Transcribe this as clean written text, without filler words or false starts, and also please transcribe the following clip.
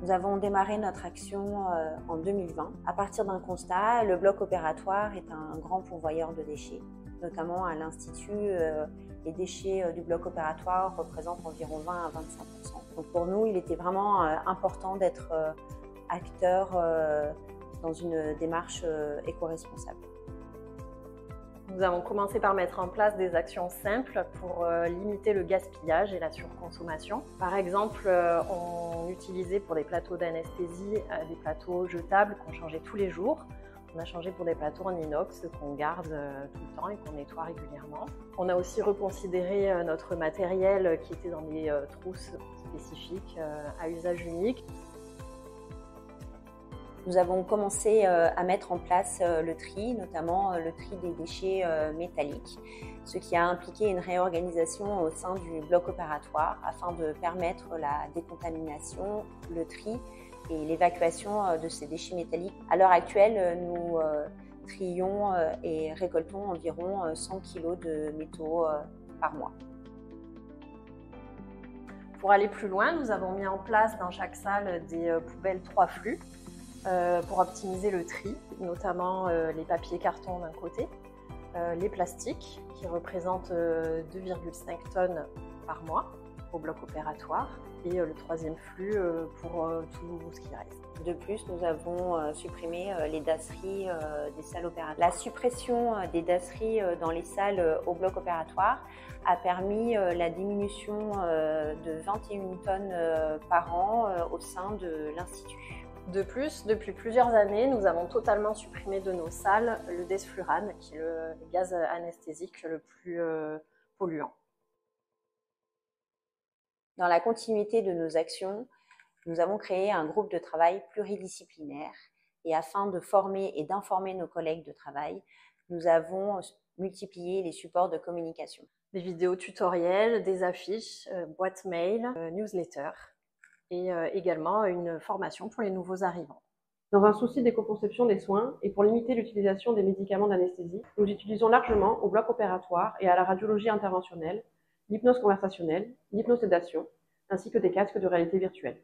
Nous avons démarré notre action en 2020. À partir d'un constat, le bloc opératoire est un grand pourvoyeur de déchets, notamment à l'Institut. Les déchets du bloc opératoire représentent environ 20 à 25%. Donc pour nous, il était vraiment important d'être acteur dans une démarche éco-responsable. Nous avons commencé par mettre en place des actions simples pour limiter le gaspillage et la surconsommation. Par exemple, on utilisait pour des plateaux d'anesthésie des plateaux jetables qu'on changeait tous les jours. On a changé pour des plateaux en inox qu'on garde tout le temps et qu'on nettoie régulièrement. On a aussi reconsidéré notre matériel qui était dans des trousses spécifiques à usage unique. Nous avons commencé à mettre en place le tri, notamment le tri des déchets métalliques, ce qui a impliqué une réorganisation au sein du bloc opératoire afin de permettre la décontamination, le tri et l'évacuation de ces déchets métalliques. À l'heure actuelle, nous trions et récoltons environ 100 kg de métaux par mois. Pour aller plus loin, nous avons mis en place dans chaque salle des poubelles 3 flux pour optimiser le tri, notamment les papiers cartons d'un côté, les plastiques qui représentent 2,5 tonnes par mois au bloc opératoire et le troisième flux pour tout ce qui reste. De plus, nous avons supprimé les dasseries des salles opératoires. La suppression des dasseries dans les salles au bloc opératoire a permis la diminution de 21 tonnes par an au sein de l'Institut. De plus, depuis plusieurs années, nous avons totalement supprimé de nos salles le desflurane, qui est le gaz anesthésique le plus polluant. Dans la continuité de nos actions, nous avons créé un groupe de travail pluridisciplinaire et afin de former et d'informer nos collègues de travail, nous avons multiplié les supports de communication. Des vidéos tutoriels, des affiches, boîtes mail, newsletters et également une formation pour les nouveaux arrivants. Dans un souci d'éco-conception des soins et pour limiter l'utilisation des médicaments d'anesthésie, nous utilisons largement au bloc opératoire et à la radiologie interventionnelle l'hypnose conversationnelle, l'hypnosédation, ainsi que des casques de réalité virtuelle.